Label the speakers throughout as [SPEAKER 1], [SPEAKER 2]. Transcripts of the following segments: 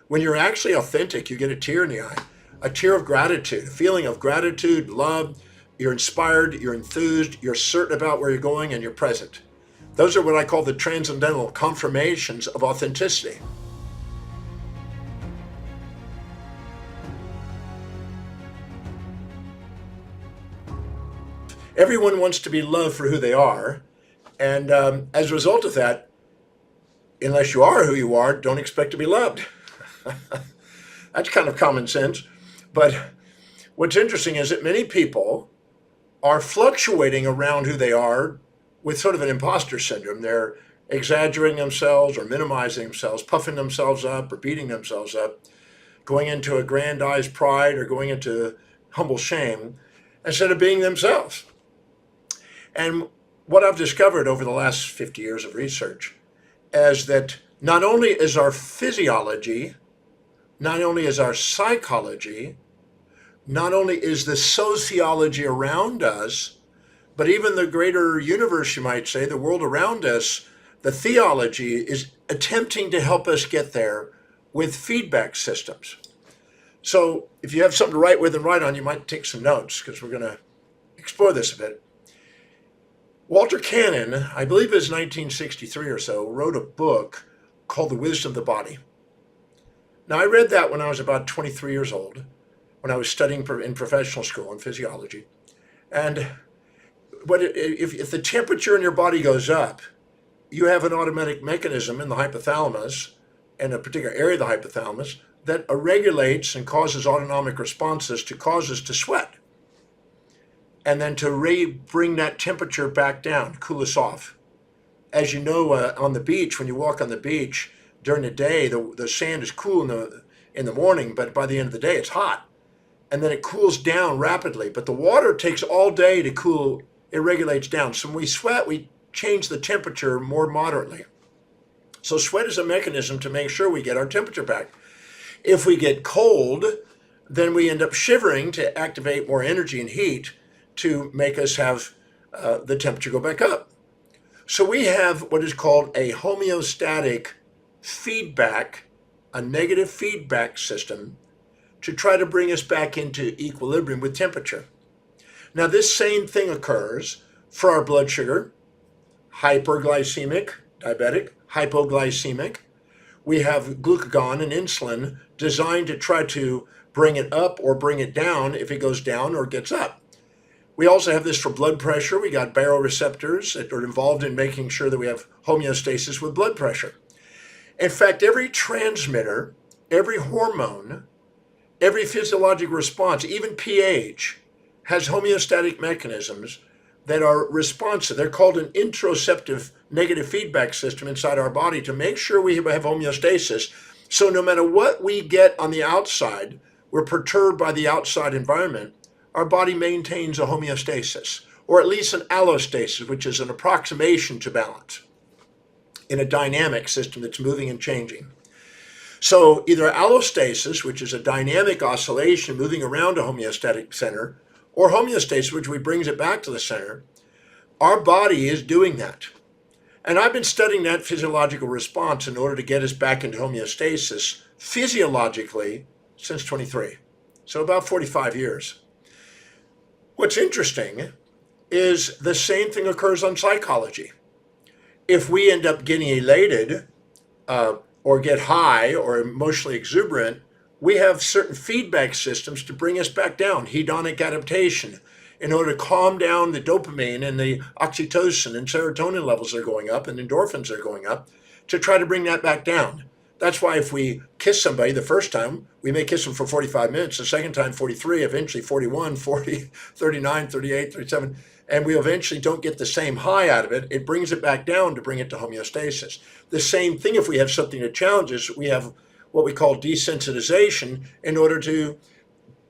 [SPEAKER 1] When you're actually authentic, you get a tear in the eye, a tear of gratitude, a feeling of gratitude, love. You're inspired, you're enthused, you're certain about where you're going, and you're present. Those are what I call the transcendental confirmations of authenticity. Everyone wants to be loved for who they are. And as a result of that, unless you are who you are, don't expect to be loved. That's kind of common sense. But what's interesting is that many people are fluctuating around who they are with sort of an imposter syndrome. They're exaggerating themselves or minimizing themselves, puffing themselves up or beating themselves up, going into aggrandized pride or going into humble shame instead of being themselves. And what I've discovered over the last 50 years of research is that not only is our physiology, not only is our psychology, not only is the sociology around us, but even the greater universe, you might say, the world around us, the theology is attempting to help us get there with feedback systems. So if you have something to write with and write on, you might take some notes because we're going to explore this a bit. Walter Cannon, I believe it was 1963 or so, wrote a book called The Wisdom of the Body. Now, I read that when I was about 23 years old, when I was studying in professional school in physiology. And if the temperature in your body goes up, you have an automatic mechanism in the hypothalamus, in a particular area of the hypothalamus, that regulates and causes autonomic responses to cause us to sweat. And then to bring that temperature back down, cool us off. As you know, on the beach, when you walk on the beach during the day, the sand is cool in the morning, but by the end of the day, it's hot. And then it cools down rapidly. But the water takes all day to cool. It regulates down. So when we sweat, we change the temperature more moderately. So sweat is a mechanism to make sure we get our temperature back. If we get cold, then we end up shivering to activate more energy and heat to make us have the temperature go back up. So we have what is called a homeostatic feedback, a negative feedback system to try to bring us back into equilibrium with temperature. Now this same thing occurs for our blood sugar, hyperglycemic, diabetic, hypoglycemic. We have glucagon and insulin designed to try to bring it up or bring it down if it goes down or gets up. We also have this for blood pressure. We got baroreceptors that are involved in making sure that we have homeostasis with blood pressure. In fact, every transmitter, every hormone, every physiological response, even pH, has homeostatic mechanisms that are responsive. They're called an interoceptive negative feedback system inside our body to make sure we have homeostasis. So no matter what we get on the outside, we're perturbed by the outside environment, our body maintains a homeostasis, or at least an allostasis, which is an approximation to balance in a dynamic system that's moving and changing. So either allostasis, which is a dynamic oscillation moving around a homeostatic center, or homeostasis, which brings it back to the center, our body is doing that. And I've been studying that physiological response in order to get us back into homeostasis physiologically since 23, so about 45 years. What's interesting is the same thing occurs on psychology. If we end up getting elated or get high or emotionally exuberant, we have certain feedback systems to bring us back down, hedonic adaptation, in order to calm down the dopamine and the oxytocin and serotonin levels are going up and endorphins are going up to try to bring that back down. That's why if we kiss somebody the first time, we may kiss them for 45 minutes, the second time 43, eventually 41, 40, 39, 38, 37, and we eventually don't get the same high out of it. It brings it back down to bring it to homeostasis. The same thing if we have something that challenges, we have what we call desensitization in order to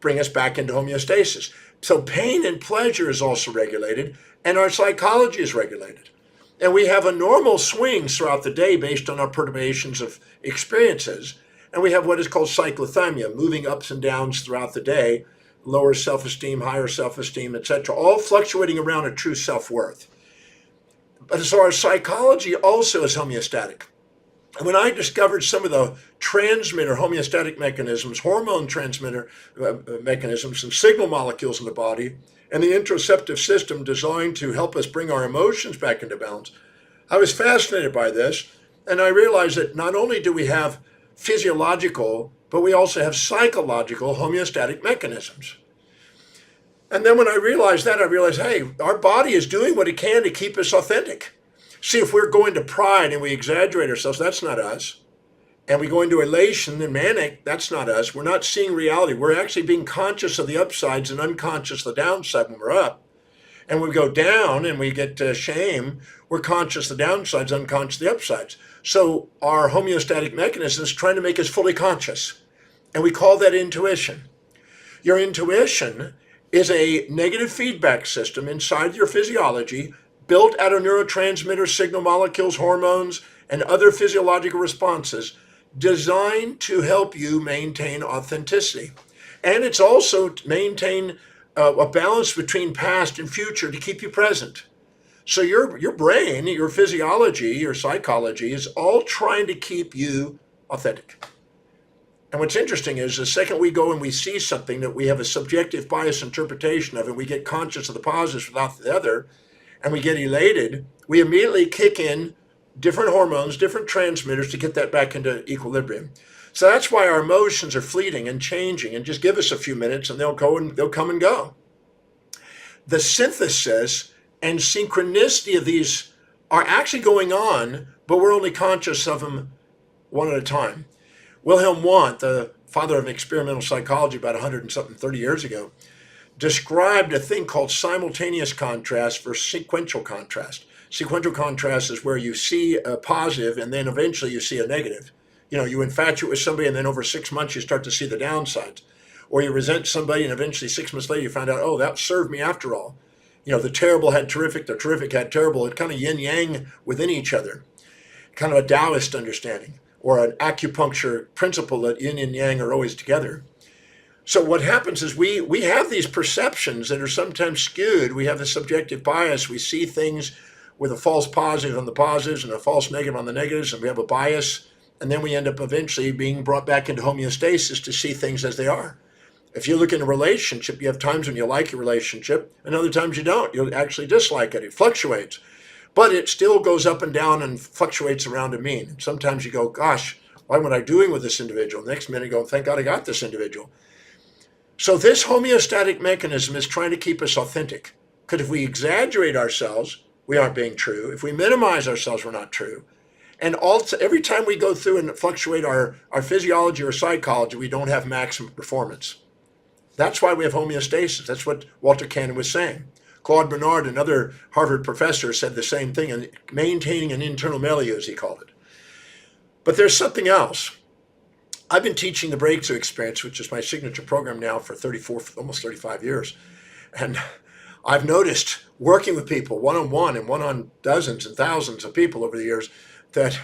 [SPEAKER 1] bring us back into homeostasis. So pain and pleasure is also regulated, and our psychology is regulated. And we have a normal swings throughout the day based on our perturbations of experiences. And we have what is called cyclothymia, moving ups and downs throughout the day, lower self-esteem, higher self-esteem, etc., all fluctuating around a true self-worth. But so our psychology also is homeostatic. And when I discovered some of the transmitter homeostatic mechanisms, hormone transmitter mechanisms, and signal molecules in the body, and the interoceptive system designed to help us bring our emotions back into balance, I was fascinated by this. And I realized that not only do we have physiological, but we also have psychological homeostatic mechanisms. And then when I realized that, I realized, hey, our body is doing what it can to keep us authentic. See, if we're going to pride and we exaggerate ourselves, that's not us. And we go into elation and manic, that's not us. We're not seeing reality. We're actually being conscious of the upsides and unconscious of the downside when we're up. And when we go down and we get shame, we're conscious of the downsides, unconscious of the upsides. So our homeostatic mechanism is trying to make us fully conscious. And we call that intuition. Your intuition is a negative feedback system inside your physiology built out of neurotransmitter signal molecules, hormones, and other physiological responses designed to help you maintain authenticity. And it's also to maintain a balance between past and future to keep you present. So your brain, your physiology, your psychology is all trying to keep you authentic. And what's interesting is the second we go and we see something that we have a subjective bias interpretation of, and we get conscious of the positives without the other, and we get elated, we immediately kick in different hormones, different transmitters to get that back into equilibrium. So that's why our emotions are fleeting and changing, and just give us a few minutes and they'll come and go. The synthesis and synchronicity of these are actually going on, but we're only conscious of them one at a time. Wilhelm Wundt, the father of experimental psychology about 30 years ago, described a thing called simultaneous contrast versus sequential contrast. Sequential contrast is where you see a positive and then eventually you see a negative. You infatuate with somebody and then over 6 months you start to see the downsides. Or you resent somebody and eventually 6 months later you find out, oh, that served me after all. The terrible had terrific, the terrific had terrible. It kind of yin-yang within each other. Kind of a Taoist understanding or an acupuncture principle that yin and yang are always together. So what happens is we have these perceptions that are sometimes skewed. We have the subjective bias. We see things with a false positive on the positives and a false negative on the negatives, and we have a bias. And then we end up eventually being brought back into homeostasis to see things as they are. If you look in a relationship, you have times when you like your relationship and other times you don't. You'll actually dislike it. It fluctuates. But it still goes up and down and fluctuates around a mean. Sometimes you go, gosh, why am I doing with this individual? Next minute you go, thank God I got this individual. So this homeostatic mechanism is trying to keep us authentic. Because if we exaggerate ourselves, we aren't being true. If we minimize ourselves, we're not true. And every time we go through and fluctuate our physiology or psychology, we don't have maximum performance. That's why we have homeostasis. That's what Walter Cannon was saying. Claude Bernard, another Harvard professor, said the same thing, and maintaining an internal milieu, as he called it. But there's something else. I've been teaching the Breakthrough Experience, which is my signature program now for almost 35 years. And I've noticed working with people one-on-one and one-on dozens and thousands of people over the years that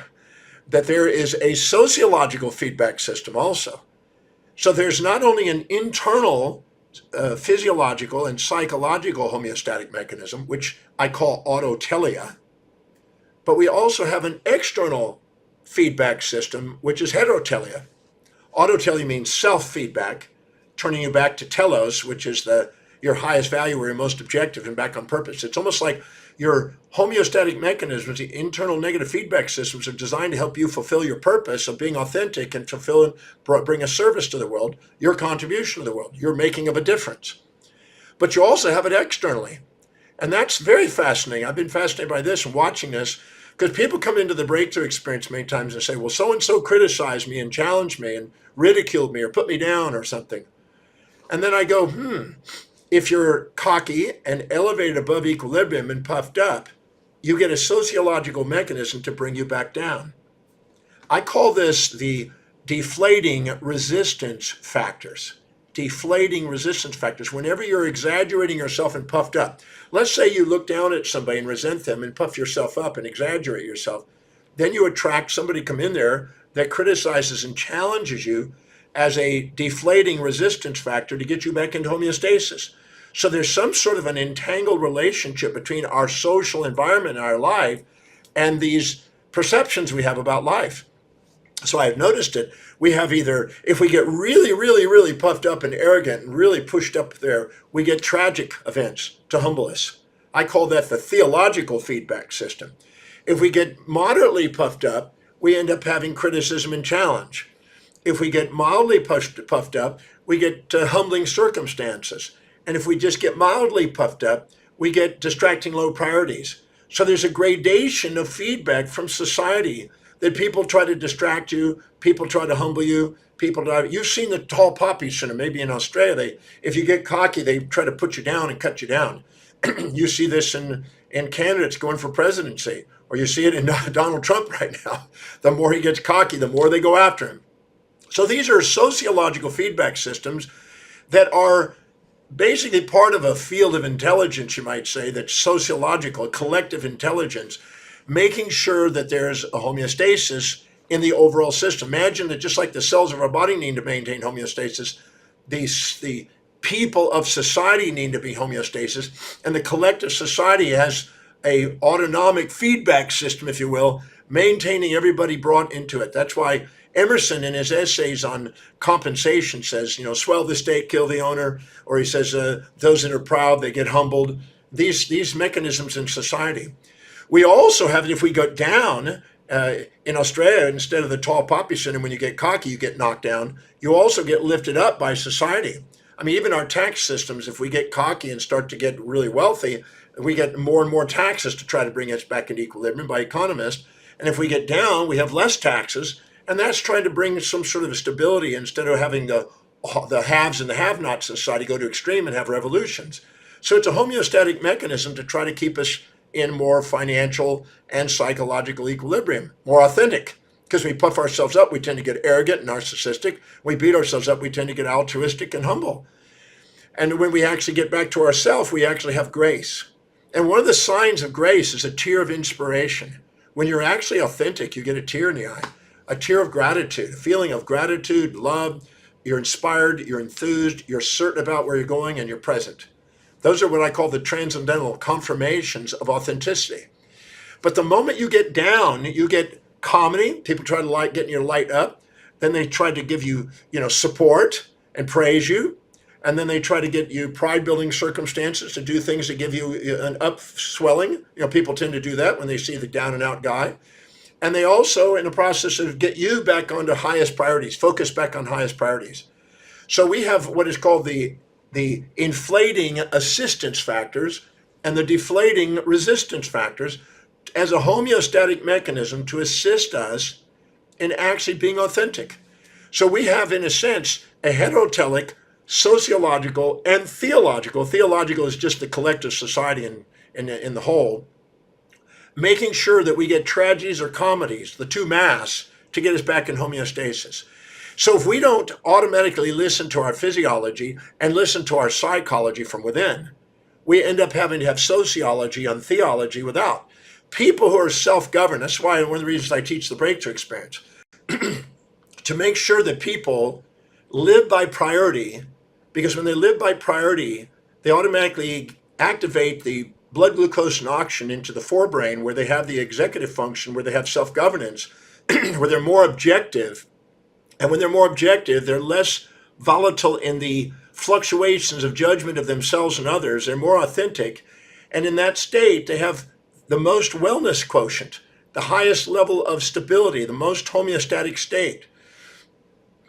[SPEAKER 1] there is a sociological feedback system also. So there's not only an internal physiological and psychological homeostatic mechanism, which I call autotelia, but we also have an external feedback system, which is heterotelia. Autotelia means self-feedback, turning you back to telos, which is your highest value or your most objective and back on purpose. It's almost like your homeostatic mechanisms, the internal negative feedback systems, are designed to help you fulfill your purpose of being authentic and bring a service to the world, your contribution to the world, your making of a difference. But you also have it externally. And that's very fascinating. I've been fascinated by this and watching this because people come into the Breakthrough Experience many times and say, well, so-and-so criticized me and challenged me and ridiculed me or put me down or something. And then I go, if you're cocky and elevated above equilibrium and puffed up, you get a sociological mechanism to bring you back down. I call this the deflating resistance factors. Deflating resistance factors. Whenever you're exaggerating yourself and puffed up, let's say you look down at somebody and resent them and puff yourself up and exaggerate yourself, then you attract somebody come in there that criticizes and challenges you as a deflating resistance factor to get you back into homeostasis. So there's some sort of an entangled relationship between our social environment and our life and these perceptions we have about life. So I've noticed it. We have either, if we get really, really, really puffed up and arrogant and really pushed up there, we get tragic events to humble us. I call that the theological feedback system. If we get moderately puffed up, we end up having criticism and challenge. If we get mildly puffed up, we get humbling circumstances. And if we just get mildly puffed up, we get distracting low priorities. So there's a gradation of feedback from society that people try to distract you, people try to humble you, you've seen the tall poppy syndrome, maybe in Australia, if you get cocky, they try to put you down and cut you down. You see this in candidates going for presidency, or you see it in Donald Trump right now. The more he gets cocky, the more they go after him. So these are sociological feedback systems that are basically part of a field of intelligence, you might say, that's sociological, collective intelligence, making sure that there's a homeostasis in the overall system. Imagine that just like the cells of our body need to maintain homeostasis, the people of society need to be homeostasis, and the collective society has a autonomic feedback system, if you will, maintaining everybody brought into it. That's why Emerson, in his essays on compensation, says, swell the state, kill the owner, or he says, those that are proud, they get humbled. These mechanisms in society. We also have it if we go down. In Australia, instead of the tall poppy syndrome, when you get cocky, you get knocked down. You also get lifted up by society. I mean, even our tax systems, if we get cocky and start to get really wealthy, we get more and more taxes to try to bring us back into equilibrium by economists. And if we get down, we have less taxes. And that's trying to bring some sort of stability instead of having the haves and the have-nots in society go to extreme and have revolutions. So it's a homeostatic mechanism to try to keep us in more financial and psychological equilibrium, more authentic. Because we puff ourselves up, we tend to get arrogant and narcissistic. We beat ourselves up, we tend to get altruistic and humble. And when we actually get back to ourself, we actually have grace. And one of the signs of grace is a tear of inspiration. When you're actually authentic, you get a tear in the eye, a tear of gratitude, a feeling of gratitude, love. You're inspired, you're enthused, you're certain about where you're going, and you're present. Those are what I call the transcendental confirmations of authenticity. But the moment you get down, you get comedy. People try to get your light up. Then they try to give you, support and praise you. And then they try to get you pride-building circumstances to do things that give you an upswelling. People tend to do that when they see the down-and-out guy. And they also, in the process of get you back onto highest priorities, focus back on highest priorities. So we have what is called the inflating assistance factors and the deflating resistance factors as a homeostatic mechanism to assist us in actually being authentic. So we have, in a sense, a heterotelic, sociological, and theological. Theological is just the collective society in the whole, making sure that we get tragedies or comedies, the two mass, to get us back in homeostasis. So if we don't automatically listen to our physiology and listen to our psychology from within, we end up having to have sociology and theology without. People who are self-governed, that's why one of the reasons I teach the breakthrough experience, to make sure that people live by priority, because when they live by priority, they automatically activate the blood glucose and oxygen into the forebrain where they have the executive function, where they have self-governance, where they're more objective. And when they're more objective, they're less volatile in the fluctuations of judgment of themselves and others. They're more authentic. And in that state, they have the most wellness quotient, the highest level of stability, the most homeostatic state.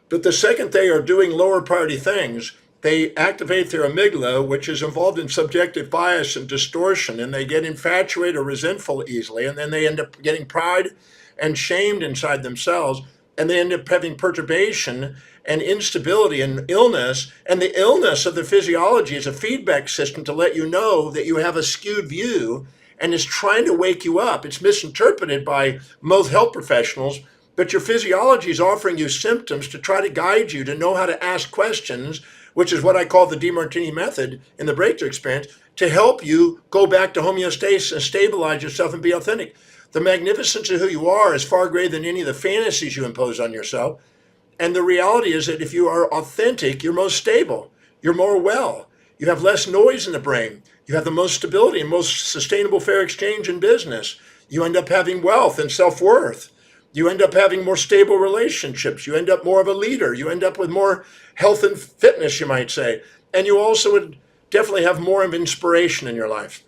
[SPEAKER 1] But the second they are doing lower priority things, they activate their amygdala, which is involved in subjective bias and distortion, and they get infatuated or resentful easily. And then they end up getting pride and shamed inside themselves. And they end up having perturbation and instability and illness. And the illness of the physiology is a feedback system to let you know that you have a skewed view and is trying to wake you up. It's misinterpreted by most health professionals, but your physiology is offering you symptoms to try to guide you to know how to ask questions, which is what I call the Demartini method in the breakthrough experience, to help you go back to homeostasis and stabilize yourself and be authentic. The magnificence of who you are is far greater than any of the fantasies you impose on yourself. And the reality is that if you are authentic, you're most stable. You're more well. You have less noise in the brain. You have the most stability and most sustainable fair exchange in business. You end up having wealth and self-worth. You end up having more stable relationships. You end up more of a leader. You end up with more health and fitness, you might say. And you also would definitely have more of inspiration in your life.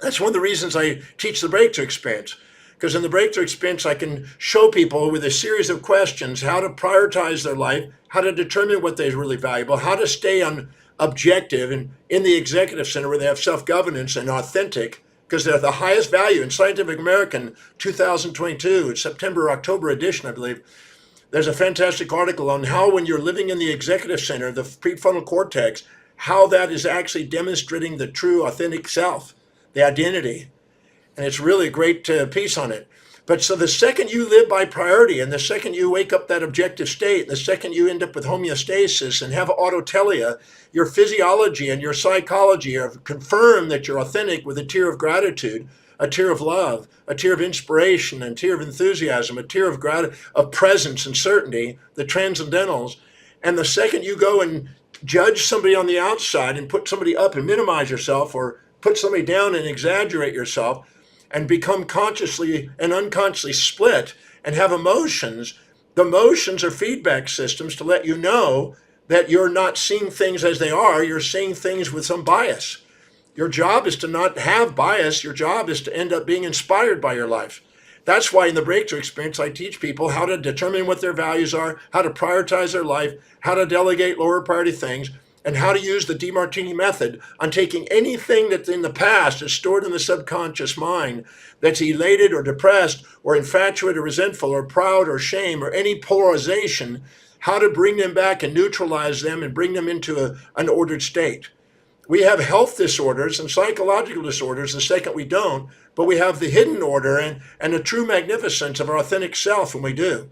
[SPEAKER 1] That's one of the reasons I teach the breakthrough experience. Because in the breakthrough experience, I can show people with a series of questions how to prioritize their life, how to determine what is really valuable, how to stay on objective and in the executive center where they have self-governance and authentic, because they're the highest value. In Scientific American 2022, September, October edition, I believe, there's a fantastic article on how when you're living in the executive center, the prefrontal cortex, how that is actually demonstrating the true authentic self, the identity. And it's really a great piece on it. But so the second you live by priority, and the second you wake up that objective state, the second you end up with homeostasis and have autotelia, your physiology and your psychology are confirmed that you're authentic with a tear of gratitude, a tear of love, a tear of inspiration, a tear of enthusiasm, a tear of presence and certainty, the transcendentals. And the second you go and judge somebody on the outside and put somebody up and minimize yourself, or put somebody down and exaggerate yourself, and become consciously and unconsciously split and have emotions, the emotions are feedback systems to let you know that you're not seeing things as they are, you're seeing things with some bias. Your job is to not have bias, your job is to end up being inspired by your life. That's why in the breakthrough experience, I teach people how to determine what their values are, how to prioritize their life, how to delegate lower priority things, and how to use the Demartini method on taking anything that in the past is stored in the subconscious mind that's elated or depressed or infatuated or resentful or proud or shame or any polarization, how to bring them back and neutralize them and bring them into an ordered state. We have health disorders and psychological disorders the second we don't, but we have the hidden order and the true magnificence of our authentic self when we do.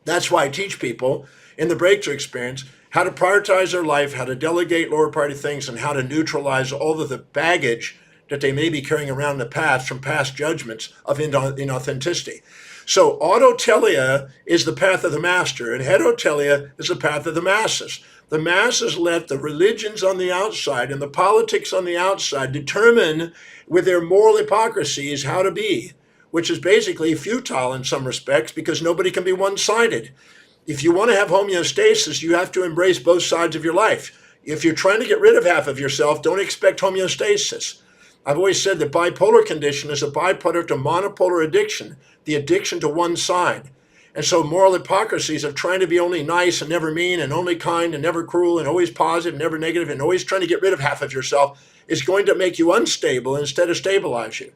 [SPEAKER 1] That's why I teach people in the breakthrough experience how to prioritize their life, how to delegate lower priority things, and how to neutralize all of the baggage that they may be carrying around in the past from past judgments of inauthenticity. So autotelia is the path of the master, and heterotelia is the path of the masses. The masses let the religions on the outside and the politics on the outside determine with their moral hypocrisies how to be, which is basically futile in some respects because nobody can be one-sided. If you want to have homeostasis, you have to embrace both sides of your life. If you're trying to get rid of half of yourself, don't expect homeostasis. I've always said that bipolar condition is a byproduct of monopolar addiction, the addiction to one side. And so moral hypocrisies of trying to be only nice and never mean and only kind and never cruel and always positive, never negative, and always trying to get rid of half of yourself is going to make you unstable instead of stabilize you.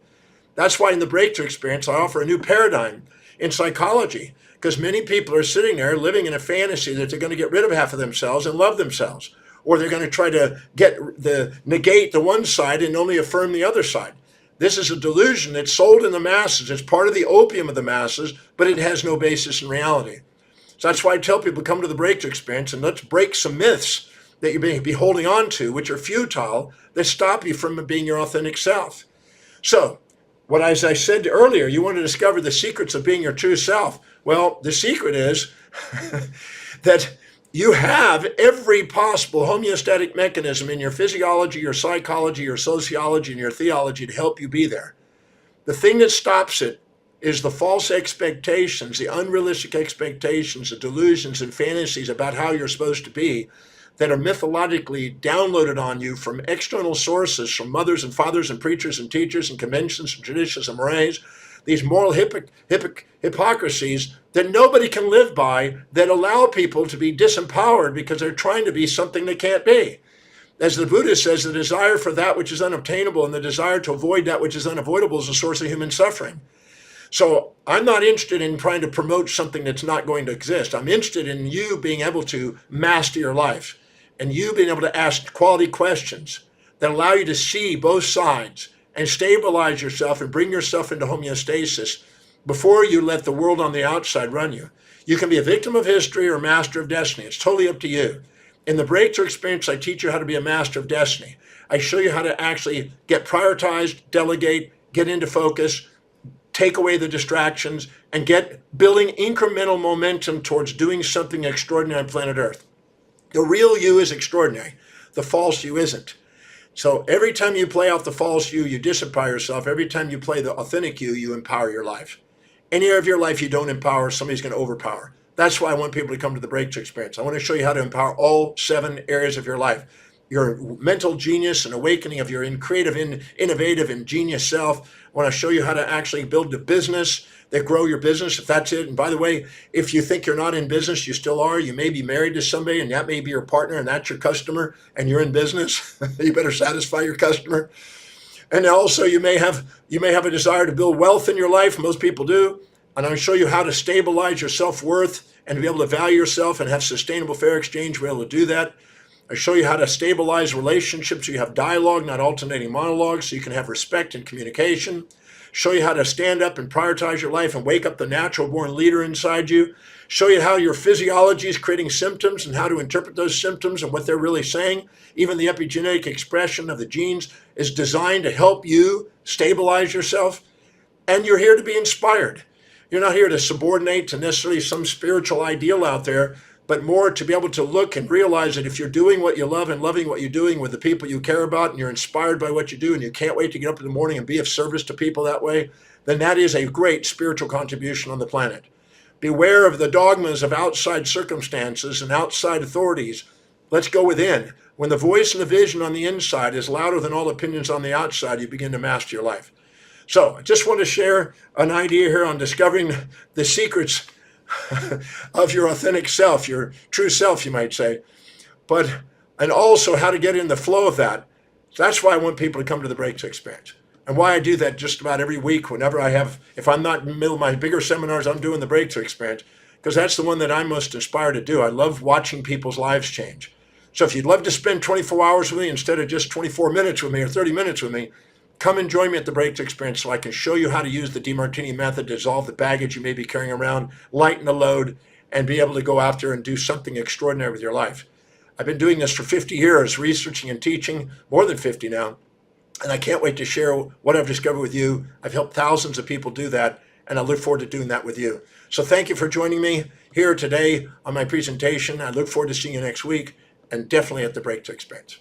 [SPEAKER 1] That's why in the breakthrough experience, I offer a new paradigm in psychology, because many people are sitting there living in a fantasy that they're going to get rid of half of themselves and love themselves, or they're going to try to negate the one side and only affirm the other side. This is a delusion that's sold in the masses. It's part of the opium of the masses, but it has no basis in reality. So that's why I tell people, come to the breakthrough experience and let's break some myths that you may be holding on to, which are futile, that stop you from being your authentic self. So, as I said earlier, you want to discover the secrets of being your true self. Well, the secret is that you have every possible homeostatic mechanism in your physiology, your psychology, your sociology, and your theology to help you be there. The thing that stops it is the false expectations, the unrealistic expectations, the delusions and fantasies about how you're supposed to be that are mythologically downloaded on you from external sources, from mothers and fathers and preachers and teachers and conventions and traditions and mores, these moral hypocrisies that nobody can live by, that allow people to be disempowered because they're trying to be something they can't be. As the Buddha says, the desire for that which is unobtainable and the desire to avoid that which is unavoidable is a source of human suffering. So I'm not interested in trying to promote something that's not going to exist. I'm interested in you being able to master your life and you being able to ask quality questions that allow you to see both sides and stabilize yourself and bring yourself into homeostasis before you let the world on the outside run you. You can be a victim of history or master of destiny. It's totally up to you. In the breakthrough experience, I teach you how to be a master of destiny. I show you how to actually get prioritized, delegate, get into focus, take away the distractions, and get building incremental momentum towards doing something extraordinary on planet Earth. The real you is extraordinary. The false you isn't. So every time you play out the false you, you disempower yourself. Every time you play the authentic you, you empower your life. Any area of your life you don't empower, somebody's going to overpower. That's why I want people to come to the breakthrough experience. I want to show you how to empower all 7 areas of your life. Your mental genius and awakening of your creative, innovative, and genius self. I want to show you how to actually build a business that grow your business, if that's it. And by the way, if you think you're not in business, you still are. You may be married to somebody, and that may be your partner, and that's your customer, and you're in business. You better satisfy your customer. And also, you may have a desire to build wealth in your life. Most people do. And I'm going to show you how to stabilize your self-worth and to be able to value yourself and have sustainable fair exchange. We're able to do that. I show you how to stabilize relationships so you have dialogue, not alternating monologues, so you can have respect and communication. Show you how to stand up and prioritize your life and wake up the natural born leader inside you. Show you how your physiology is creating symptoms and how to interpret those symptoms and what they're really saying. Even the epigenetic expression of the genes is designed to help you stabilize yourself. And you're here to be inspired. You're not here to subordinate to necessarily some spiritual ideal out there, but more to be able to look and realize that if you're doing what you love and loving what you're doing with the people you care about, and you're inspired by what you do, and you can't wait to get up in the morning and be of service to people that way, then that is a great spiritual contribution on the planet. Beware of the dogmas of outside circumstances and outside authorities. Let's go within. When the voice and the vision on the inside is louder than all opinions on the outside, you begin to master your life. So I just want to share an idea here on discovering the secrets of your authentic self, your true self, you might say, and also how to get in the flow of that. That's why I want people to come to the breakthrough experience, and why I do that just about every week whenever I have, if I'm not in the middle of my bigger seminars, I'm doing the breakthrough experience, because that's the one that I'm most inspired to do. I love watching people's lives change. So if you'd love to spend 24 hours with me instead of just 24 minutes with me or 30 minutes with me, come and join me at the breakthrough experience so I can show you how to use the Demartini method to dissolve the baggage you may be carrying around, lighten the load, and be able to go after and do something extraordinary with your life. I've been doing this for 50 years, researching and teaching, more than 50 now, and I can't wait to share what I've discovered with you. I've helped thousands of people do that, and I look forward to doing that with you. So thank you for joining me here today on my presentation. I look forward to seeing you next week, and definitely at the breakthrough experience.